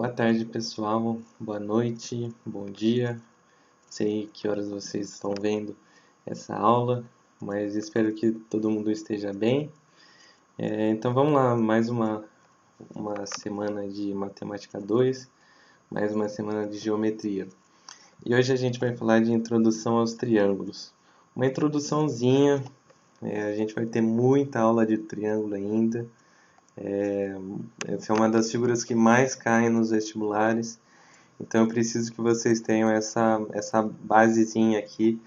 Boa tarde, pessoal. Boa noite, bom dia. Sei que horas vocês estão vendo essa aula, mas espero que todo mundo esteja bem. Então vamos lá, mais uma semana de Matemática 2, mais uma semana de Geometria. E hoje a gente vai falar de Introdução aos Triângulos. Uma introduçãozinha, a gente vai ter muita aula de triângulo ainda. Essa é uma das figuras que mais caem nos vestibulares, então eu preciso que vocês tenham essa basezinha aqui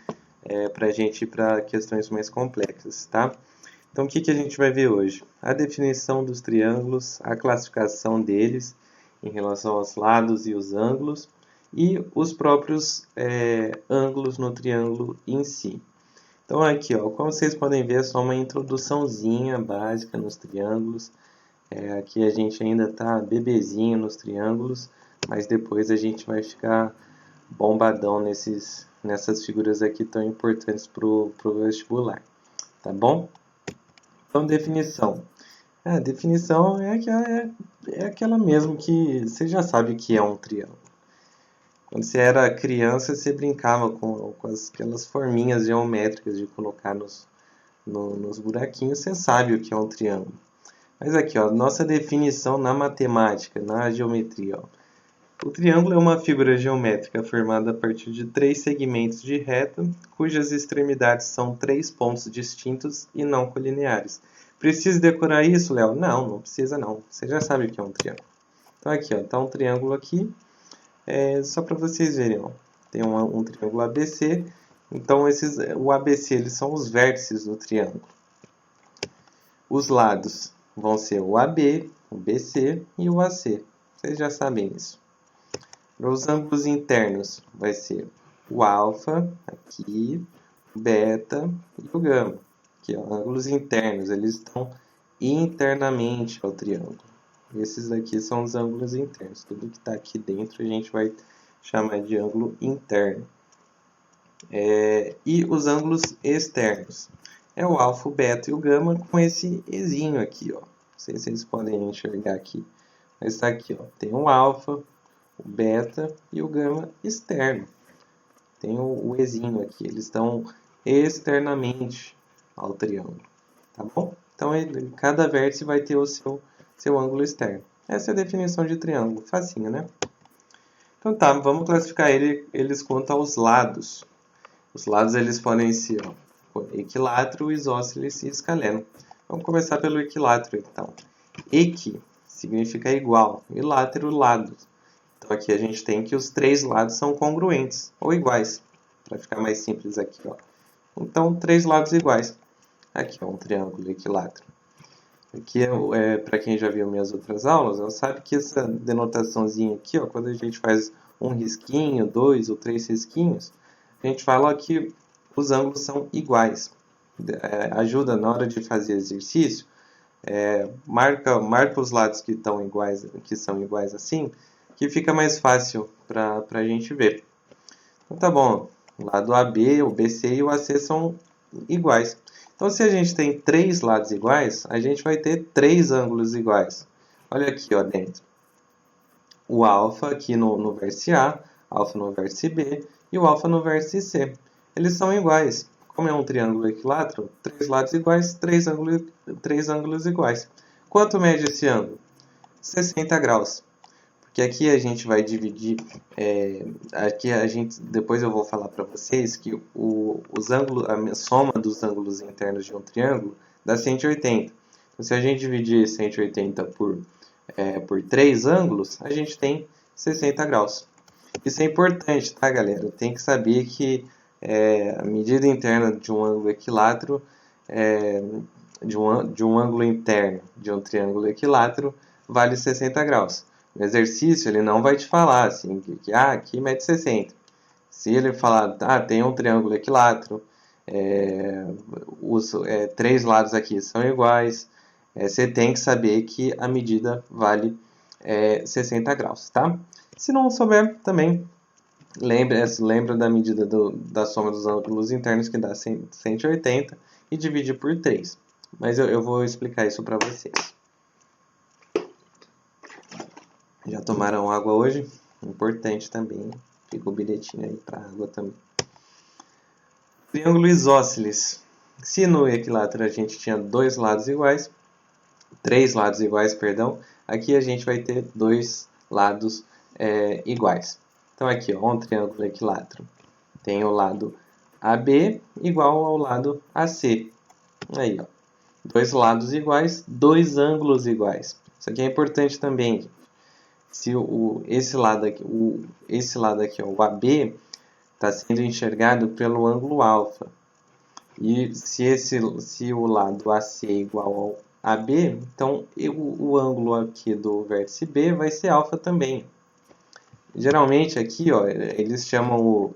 para a gente ir para questões mais complexas, tá? Então o que a gente vai ver hoje? A definição dos triângulos, a classificação deles em relação aos lados e os ângulos e os próprios ângulos no triângulo em si. Então aqui, ó, como vocês podem ver, é só uma introduçãozinha básica nos triângulos. Aqui a gente ainda está bebezinho nos triângulos, mas depois a gente vai ficar bombadão nessas figuras aqui tão importantes para o vestibular, tá bom? Então, definição. A definição é aquela mesmo que você já sabe o que é um triângulo. Quando você era criança, você brincava com aquelas forminhas geométricas de colocar nos buraquinhos, você sabe o que é um triângulo. Mas aqui, ó, nossa definição na matemática, na geometria. Ó. O triângulo é uma figura geométrica formada a partir de 3 segmentos de reta, cujas extremidades são 3 pontos distintos e não colineares. Precisa decorar isso, Léo? Não, não precisa não. Você já sabe o que é um triângulo. Então aqui, ó, tá um triângulo aqui, só para vocês verem, ó. Tem um triângulo ABC. Então o ABC eles são os vértices do triângulo. Os lados vão ser o AB, o BC e o AC. Vocês já sabem isso. Para os ângulos internos, vai ser o alfa, aqui, o beta e o gama. Aqui, ó, ângulos internos, eles estão internamente ao triângulo. Esses daqui são os ângulos internos. Tudo que está aqui dentro a gente vai chamar de ângulo interno. E os ângulos externos. É o alfa, o beta e o gama com esse ezinho aqui, ó. Não sei se vocês podem enxergar aqui. Mas está aqui, ó. Tem o alfa, o beta e o gama externo. Tem o ezinho aqui. Eles estão externamente ao triângulo. Tá bom? Então, cada vértice vai ter o seu ângulo externo. Essa é a definição de triângulo. Facinho, né? Então tá, vamos classificar eles quanto aos lados. Os lados eles podem ser equilátero, isósceles e escaleno. Vamos começar pelo equilátero, então. Equi significa igual, e látero, lado. Então aqui a gente tem que os 3 lados são congruentes, ou iguais, para ficar mais simples aqui. Ó. Então, 3 lados iguais. Aqui é um triângulo equilátero. Aqui para quem já viu minhas outras aulas, sabe que essa denotaçãozinha aqui, ó, quando a gente faz um risquinho, 2 ou 3 risquinhos, a gente fala que os ângulos são iguais. Ajuda na hora de fazer exercício, marca os lados que são iguais assim, que fica mais fácil para a gente ver. Então tá bom, o lado AB, o BC e o AC são iguais. Então se a gente tem 3 lados iguais, a gente vai ter 3 ângulos iguais. Olha aqui, ó, dentro. O alfa aqui no vértice A, alfa no vértice B e o alfa no vértice C. Eles são iguais. Como é um triângulo equilátero, 3 lados iguais, 3 ângulos iguais. Quanto mede esse ângulo? 60 graus. Porque aqui a gente vai dividir, depois eu vou falar para vocês que a soma dos ângulos internos de um triângulo dá 180. Então, se a gente dividir 180 por 3 ângulos, a gente tem 60 graus. Isso é importante, tá, galera? Tem que saber que a medida interna de um ângulo equilátero, de um ângulo interno de um triângulo equilátero, vale 60 graus. No exercício, ele não vai te falar assim, que aqui mede 60. Se ele falar, tem um triângulo equilátero, os 3 lados aqui são iguais, você tem que saber que a medida vale 60 graus, tá? Se não souber, também lembra da medida da soma dos ângulos internos, que dá 180, e divide por 3. Mas eu vou explicar isso para vocês. Já tomaram água hoje? Importante também. Fica o bilhetinho aí para água também. Triângulo isósceles. Se no equilátero a gente tinha três lados iguais, perdão, aqui a gente vai ter dois lados iguais. Então aqui, ó, um triângulo equilátero. Tem o lado AB igual ao lado AC. Aí, ó, dois lados iguais, dois ângulos iguais. Isso aqui é importante também. Se esse lado aqui, ó, o AB, está sendo enxergado pelo ângulo alfa. E se o lado AC é igual ao AB, então o ângulo aqui do vértice B vai ser alfa também. Geralmente aqui, ó, eles chamam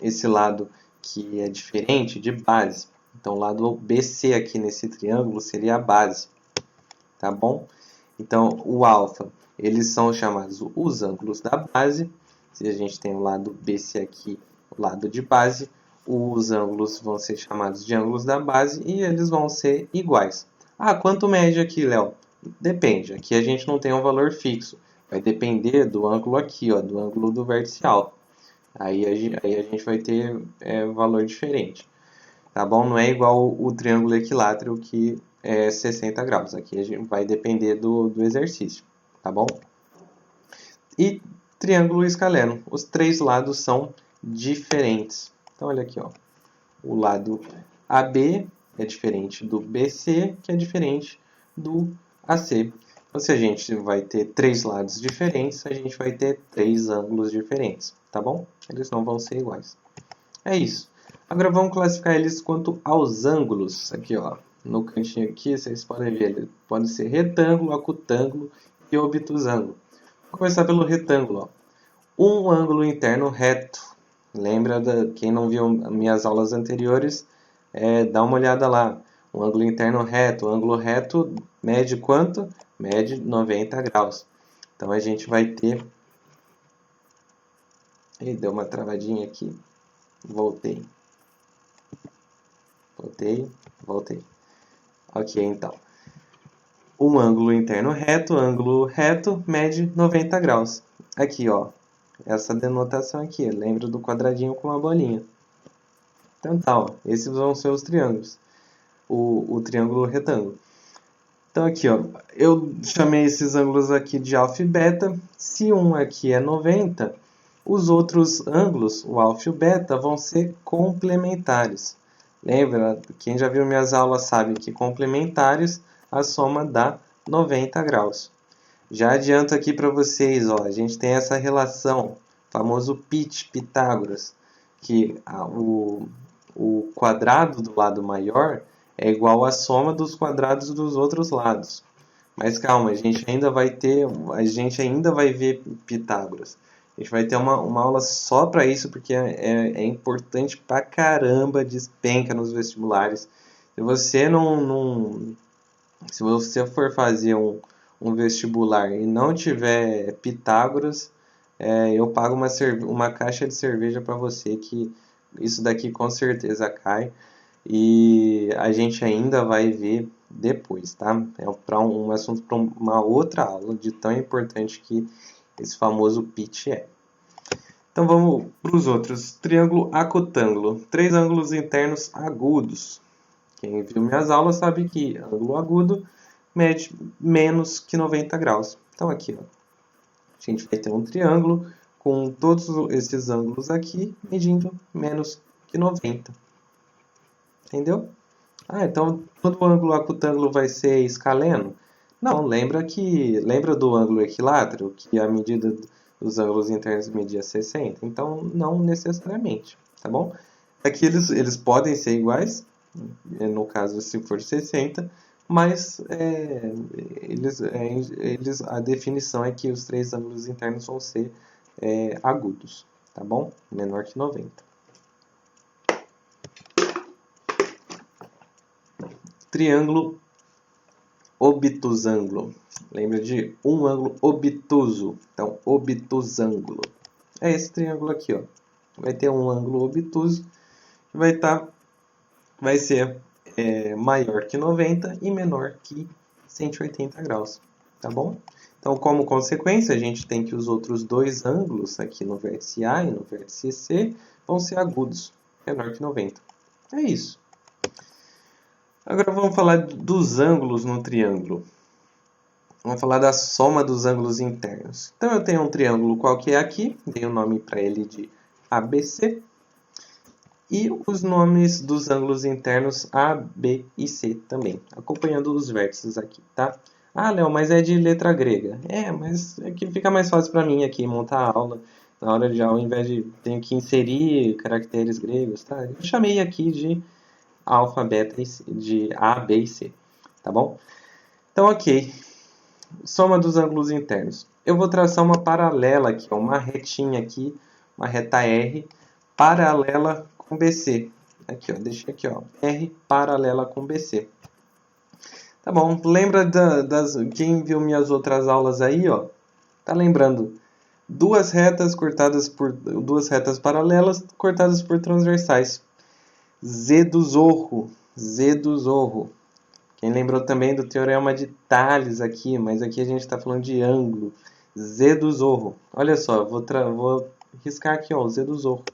esse lado que é diferente de base. Então o lado BC aqui nesse triângulo seria a base, tá bom? Então o alfa, eles são chamados os ângulos da base. Se a gente tem o lado BC aqui, o lado de base, os ângulos vão ser chamados de ângulos da base e eles vão ser iguais. Ah, quanto mede aqui, Léo? Depende. Aqui a gente não tem um valor fixo. Vai depender do ângulo aqui, ó, do ângulo do vértice alfa. Aí a gente vai ter valor diferente. Tá bom? Não é igual o triângulo equilátero que é 60 graus. Aqui a gente vai depender do exercício. Tá bom? E triângulo escaleno. Os três lados são diferentes. Então, olha aqui, ó. O lado AB é diferente do BC, que é diferente do AC. Então, se a gente vai ter três lados diferentes, a gente vai ter três ângulos diferentes, tá bom? Eles não vão ser iguais. É isso. Agora vamos classificar eles quanto aos ângulos. Aqui, ó, no cantinho aqui, vocês podem ver, ele pode ser retângulo, acutângulo e obtusângulo. Vou começar pelo retângulo, ó. Um ângulo interno reto. Lembra, quem não viu minhas aulas anteriores, dá uma olhada lá. Um ângulo interno reto. O ângulo reto mede quanto? Mede 90 graus. Então a gente vai ter... Ih, deu uma travadinha aqui. Voltei. Ok, então. Um ângulo interno reto, ângulo reto, mede 90 graus. Aqui, ó. Essa denotação aqui, lembra do quadradinho com uma bolinha. Então tá, ó, esses vão ser os triângulos. O triângulo retângulo. Então aqui, ó, eu chamei esses ângulos aqui de alfa e beta. Se um aqui é 90, os outros ângulos, o alfa e o beta, vão ser complementares. Lembra? Quem já viu minhas aulas sabe que complementares, a soma dá 90 graus. Já adianto aqui para vocês, ó, a gente tem essa relação, famoso Pitágoras, que o quadrado do lado maior é igual à soma dos quadrados dos outros lados. Mas calma, a gente ainda vai ver Pitágoras. A gente vai ter uma aula só para isso, porque é importante pra caramba, despenca nos vestibulares. Se você for fazer um vestibular e não tiver Pitágoras, eu pago uma caixa de cerveja para você, que isso daqui com certeza cai. E a gente ainda vai ver depois, tá? É para um assunto para uma outra aula, de tão importante que esse famoso pitch é. Então vamos para os outros. Triângulo acutângulo. Três ângulos internos agudos. Quem viu minhas aulas sabe que ângulo agudo mede menos que 90 graus. Então aqui, ó, a gente vai ter um triângulo com todos esses ângulos aqui medindo menos que 90. Entendeu? Ah, então todo ângulo acutângulo vai ser escaleno? Não, lembra do ângulo equilátero, que a medida dos ângulos internos media 60? Então, não necessariamente, tá bom? Aqui eles podem ser iguais, no caso se for 60, mas a definição é que os três ângulos internos vão ser agudos, tá bom? Menor que 90. Triângulo obtusângulo. Lembra de um ângulo obtuso. Então, obtusângulo. É esse triângulo aqui, ó. Vai ter um ângulo obtuso que vai ser maior que 90 e menor que 180 graus. tá bom? Então, como consequência, a gente tem que os outros dois ângulos aqui no vértice A e no vértice C vão ser agudos, menor que 90. É isso. Agora vamos falar dos ângulos no triângulo. Vamos falar da soma dos ângulos internos. Então, eu tenho um triângulo qualquer aqui, dei o nome para ele de ABC. E os nomes dos ângulos internos A, B e C também, acompanhando os vértices aqui, tá? Ah, Léo, mas é de letra grega. Mas é que fica mais fácil para mim aqui montar a aula. Na hora de, ao invés de ter que inserir caracteres gregos, tá? Eu chamei aqui de alfabeto de A, B e C, tá bom? Então, ok. Soma dos ângulos internos. Eu vou traçar uma paralela aqui, ó, uma retinha aqui, uma reta R, paralela com BC. Aqui, ó, deixei aqui, ó, R paralela com BC. Tá bom, lembra quem viu minhas outras aulas aí, ó? Tá lembrando? Duas retas paralelas cortadas por transversais. Z do Zorro, Z do Zorro. Quem lembrou também do teorema de Tales aqui, mas aqui a gente está falando de ângulo. Z do Zorro. Olha só, vou riscar aqui, ó, o Z do Zorro.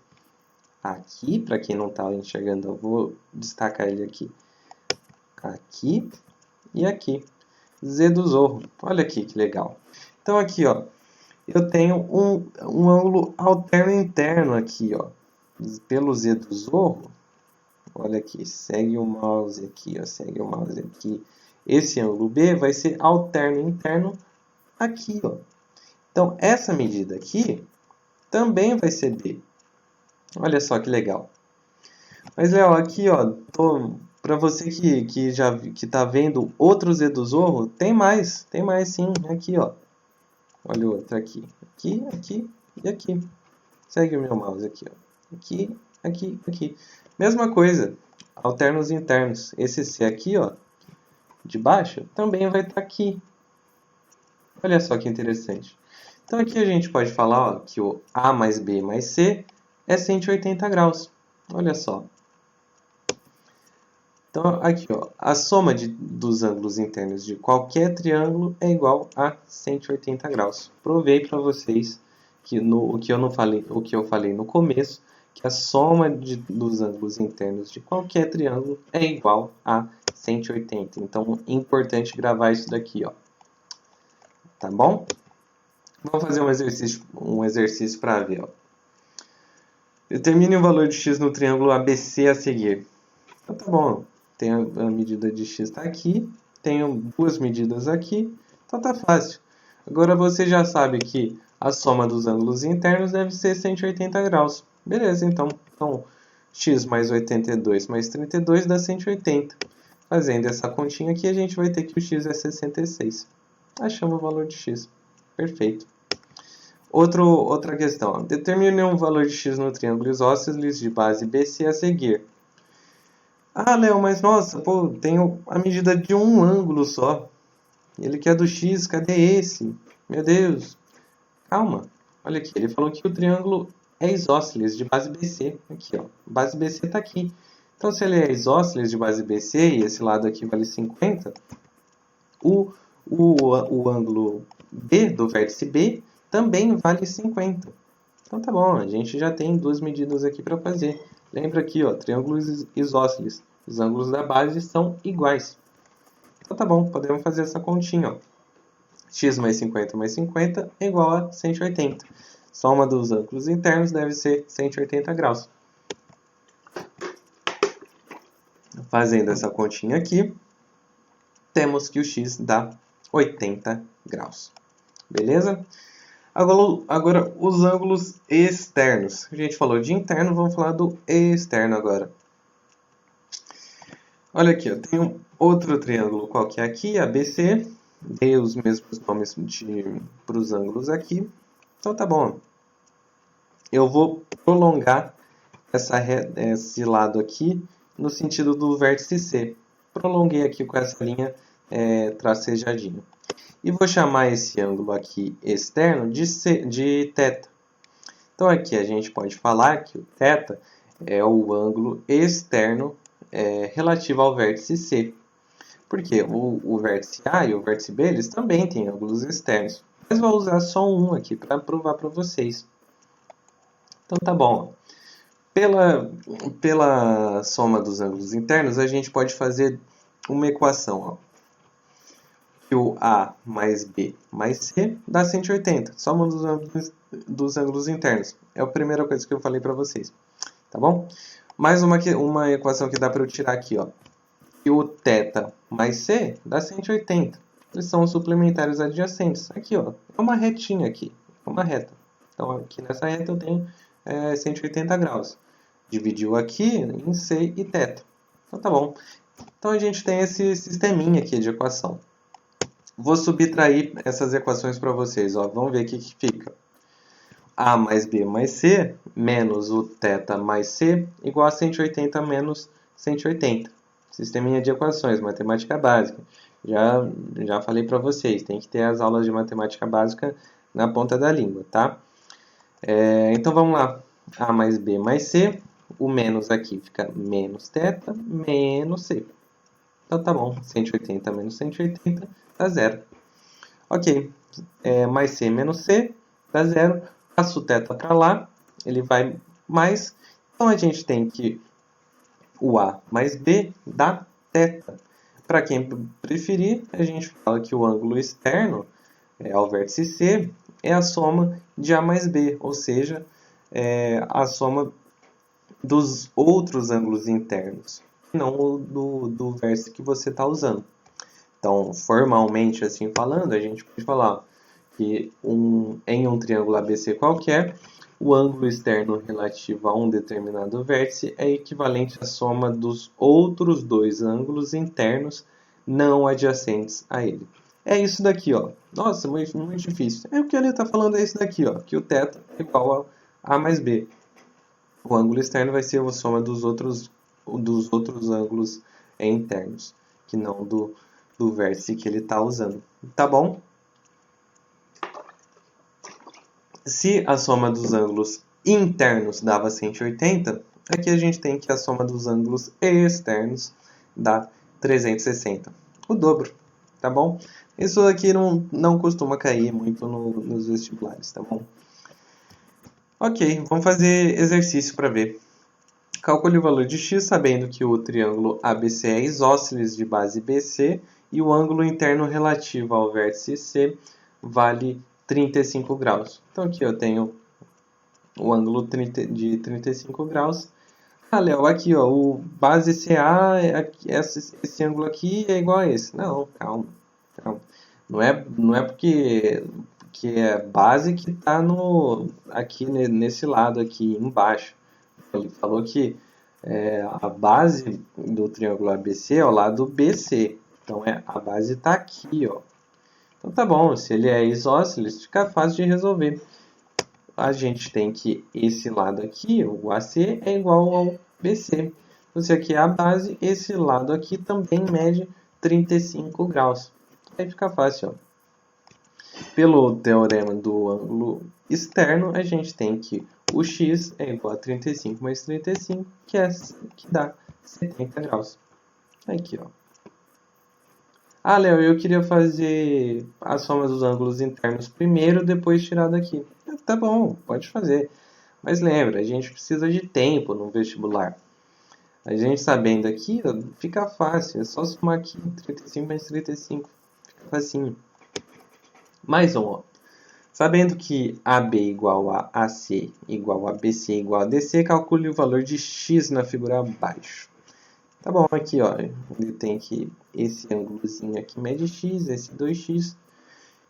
Aqui, para quem não está enxergando, eu vou destacar ele aqui. Aqui e aqui. Z do Zorro. Olha aqui que legal. Então aqui, ó, eu tenho um ângulo alterno interno aqui, ó. Pelo Z do Zorro. Olha aqui, segue o mouse aqui, ó, segue o mouse aqui. Esse ângulo B vai ser alterno interno aqui, ó. Então, essa medida aqui também vai ser B. Olha só que legal. Mas, Léo, aqui, ó, para você que tá vendo outro Z do Zorro, tem mais sim, aqui, ó. Olha o outro aqui. Aqui e aqui. Segue o meu mouse aqui, ó. Aqui. Mesma coisa, alternos internos. Esse C aqui, ó, de baixo, também vai estar aqui. Olha só que interessante. Então aqui a gente pode falar, ó, que o A mais B mais C é 180 graus. Olha só. Então aqui, ó, a soma dos ângulos internos de qualquer triângulo é igual a 180 graus. Provei para vocês que o que eu falei no começo, que a soma dos ângulos internos de qualquer triângulo é igual a 180. Então, é importante gravar isso daqui, ó. Tá bom? Vamos fazer um exercício para ver, ó. Determine o valor de x no triângulo ABC a seguir. Então, tá bom. Tem a medida de x está aqui, tenho duas medidas aqui, então tá fácil. Agora você já sabe que a soma dos ângulos internos deve ser 180 graus. Beleza, então x mais 82 mais 32 dá 180. Fazendo essa continha aqui, a gente vai ter que o x é 66. Achamos o valor de x. Perfeito. Outra questão. Ó. Determine um valor de x no triângulo isósceles de base BC a seguir. Ah, Léo, mas nossa, pô, tenho a medida de um ângulo só. Ele quer do x, cadê esse? Meu Deus. Calma. Olha aqui, ele falou que o triângulo é isósceles de base BC. Aqui, ó. Base BC está aqui. Então, se ele é isósceles de base BC e esse lado aqui vale 50, o ângulo B do vértice B também vale 50. Então, tá bom. A gente já tem duas medidas aqui para fazer. Lembra aqui, ó, triângulos isósceles. Os ângulos da base são iguais. Então tá bom, podemos fazer essa continha, ó. X mais 50 é igual a 180. Soma dos ângulos internos deve ser 180 graus. Fazendo essa continha aqui, temos que o x dá 80 graus. Beleza? Agora, os ângulos externos. A gente falou de interno, vamos falar do externo agora. Olha aqui, eu tenho outro triângulo qualquer aqui, ABC. Dei os mesmos nomes para os ângulos aqui. Então tá bom. Eu vou prolongar esse lado aqui no sentido do vértice C. Prolonguei aqui com essa linha tracejadinha. E vou chamar esse ângulo aqui externo de θ. Então aqui a gente pode falar que o θ é o ângulo externo relativo ao vértice C. Porque o vértice A e o vértice B, eles também têm ângulos externos. Mas vou usar só um aqui para provar para vocês. Então tá bom. Pela soma dos ângulos internos, a gente pode fazer uma equação. Ó. Que o A mais B mais C dá 180. Soma dos ângulos internos. É a primeira coisa que eu falei para vocês. Tá bom? Mais uma equação que dá para eu tirar aqui. Ó. Que o θ mais C dá 180. Eles são os suplementares adjacentes. Aqui, ó, é uma retinha aqui. É uma reta. Então, aqui nessa reta eu tenho 180 graus. Dividiu aqui em C e θ. Então, tá bom. Então, a gente tem esse sisteminha aqui de equação. Vou subtrair essas equações para vocês. Ó. Vamos ver o que fica. A mais B mais C menos o θ mais C igual a 180 menos 180. Sisteminha de equações, matemática básica. Já falei para vocês, tem que ter as aulas de matemática básica na ponta da língua, tá? Então vamos lá. A mais B mais C. O menos aqui fica menos θ menos C. Então tá bom. 180 menos 180 dá 0. Ok. Mais C menos C dá 0. Passo o θ para lá. Ele vai mais. Então a gente tem que o A mais B dá θ. Para quem preferir, a gente fala que o ângulo externo ao vértice C é a soma de A mais B, ou seja, a soma dos outros ângulos internos, não o do vértice que você está usando. Então, formalmente assim falando, a gente pode falar que em um triângulo ABC qualquer, o ângulo externo relativo a um determinado vértice é equivalente à soma dos outros dois ângulos internos não adjacentes a ele. É isso daqui, ó. Nossa, muito difícil. O que ele está falando é isso daqui, ó. Que o θ é igual a A mais B. O ângulo externo vai ser a soma dos outros ângulos internos, que não do vértice que ele está usando. Tá bom? Se a soma dos ângulos internos dava 180, aqui a gente tem que a soma dos ângulos externos dá 360. O dobro, tá bom? Isso aqui não costuma cair muito nos vestibulares, tá bom? Ok, vamos fazer exercício para ver. Calcule o valor de x sabendo que o triângulo ABC é isósceles de base BC e o ângulo interno relativo ao vértice C vale 35 graus. Então aqui eu tenho o ângulo de 35 graus. Ah, Léo, aqui ó, o base CA, esse ângulo aqui é igual a esse. Não, calma. Não é porque é base que está aqui nesse lado aqui embaixo. Ele falou que a base do triângulo ABC é o lado BC. Então a base está aqui, ó. Então tá bom, se ele é isósceles, fica fácil de resolver. A gente tem que esse lado aqui, o AC, é igual ao BC. Então, se aqui é a base, esse lado aqui também mede 35 graus. Aí fica fácil, ó. Pelo teorema do ângulo externo, a gente tem que o x é igual a 35 mais 35, que dá 70 graus. Aqui, ó. Ah, Léo, eu queria fazer a soma dos ângulos internos primeiro, depois tirar daqui. Tá bom, pode fazer. Mas lembra, a gente precisa de tempo no vestibular. A gente sabendo aqui, ó, fica fácil. É só somar aqui 35 mais 35. Fica facinho. Mais um, ó. Sabendo que AB igual a AC igual a BC igual a DC, calcule o valor de x na figura abaixo. Tá bom, aqui ó, ele tem que esse ângulozinho aqui mede x, esse 2x.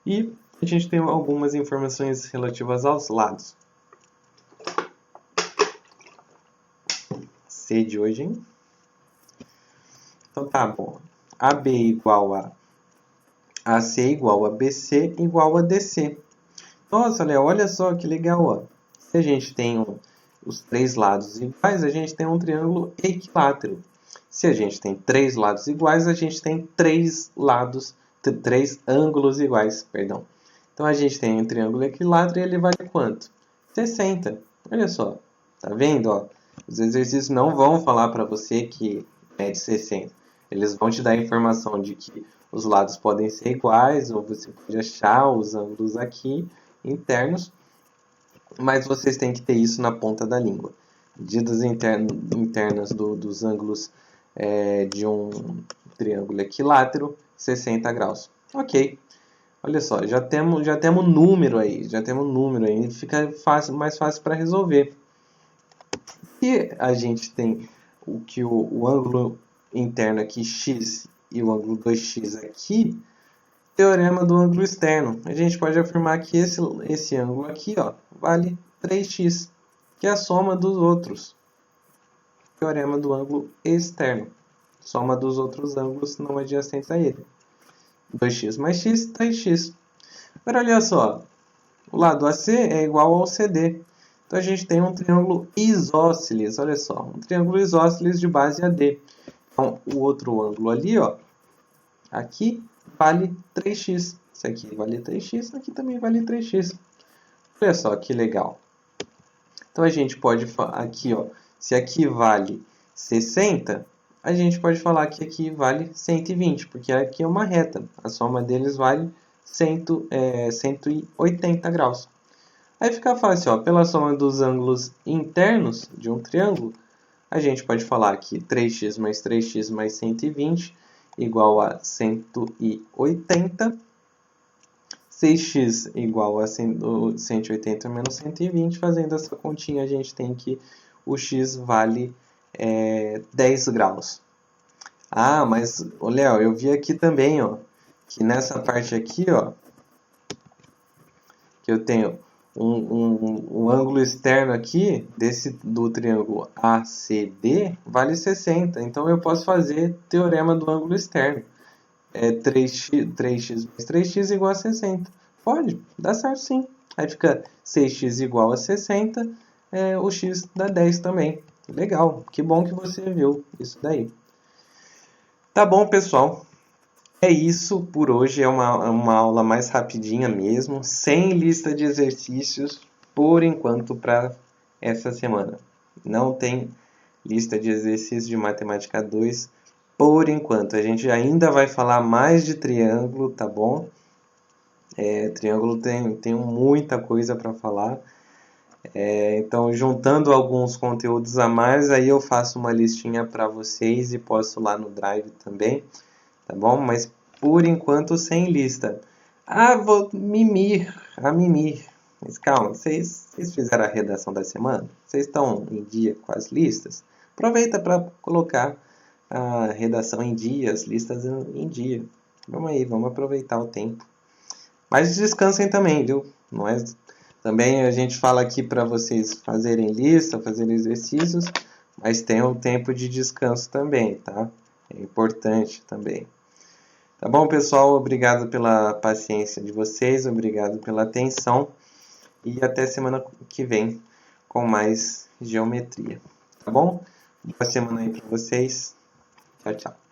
E a gente tem algumas informações relativas aos lados. C de hoje, hein? Então tá bom. AB igual a AC igual a BC igual a DC. Nossa, Léo, olha só que legal, ó. Se a gente tem os três lados iguais, a gente tem um triângulo equilátero. Se a gente tem três lados iguais, a gente tem três ângulos iguais, perdão. Então a gente tem um triângulo equilátero e ele vale quanto? 60. Olha só, tá vendo, ó? Os exercícios não vão falar para você que mede 60. Eles vão te dar a informação de que os lados podem ser iguais, ou você pode achar os ângulos aqui internos, mas vocês têm que ter isso na ponta da língua. Medidas internas dos ângulos de um triângulo equilátero, 60 graus. Ok. Olha só, já temos número aí, fica mais fácil para resolver. E a gente tem o ângulo interno aqui, x, e o ângulo 2x aqui, teorema do ângulo externo. A gente pode afirmar que esse ângulo aqui, ó, vale 3x, que é a soma dos outros. Teorema do ângulo externo. Soma dos outros ângulos não adjacentes a ele. 2x mais x, 3x. Agora, olha só. O lado AC é igual ao CD. Então, a gente tem um triângulo isósceles. Olha só. Um triângulo isósceles de base AD. Então, o outro ângulo ali, ó. Aqui vale 3x. Isso aqui vale 3x. Aqui também vale 3x. Olha só que legal. Então, a gente pode... Aqui, ó. Se aqui vale 60... a gente pode falar que aqui vale 120, porque aqui é uma reta. A soma deles vale 180 graus. Aí fica fácil, ó, pela soma dos ângulos internos de um triângulo, a gente pode falar que 3x mais 120 igual a 180. 6x igual a 180 menos 120. Fazendo essa continha, a gente tem que o x vale 10 graus. Ah, mas, Léo, eu vi aqui também, ó, que nessa parte aqui, ó, que eu tenho um ângulo externo aqui, do triângulo ACD, vale 60. Então, eu posso fazer teorema do ângulo externo. 3x mais 3x igual a 60. Pode, dá certo sim. Aí fica 6x igual a 60, o x dá 10 também. Legal, que bom que você viu isso daí. Tá bom, pessoal. É isso por hoje. É uma aula mais rapidinha mesmo, sem lista de exercícios, por enquanto, para essa semana. Não tem lista de exercícios de Matemática 2, por enquanto. A gente ainda vai falar mais de triângulo, tá bom? Triângulo tem muita coisa para falar. Então, juntando alguns conteúdos a mais, aí eu faço uma listinha para vocês e posto lá no Drive também, tá bom? Mas, por enquanto, sem lista. Ah, vou mimir. Mas calma, vocês fizeram a redação da semana? Vocês estão em dia com as listas? Aproveita para colocar a redação em dia, as listas em dia. Vamos aí, vamos aproveitar o tempo. Mas descansem também, viu? Não é... Também a gente fala aqui para vocês fazerem lista, fazerem exercícios, mas tenham tempo de descanso também, tá? É importante também. Tá bom, pessoal? Obrigado pela paciência de vocês, obrigado pela atenção e até semana que vem com mais geometria. Tá bom? Boa semana aí para vocês. Tchau, tchau.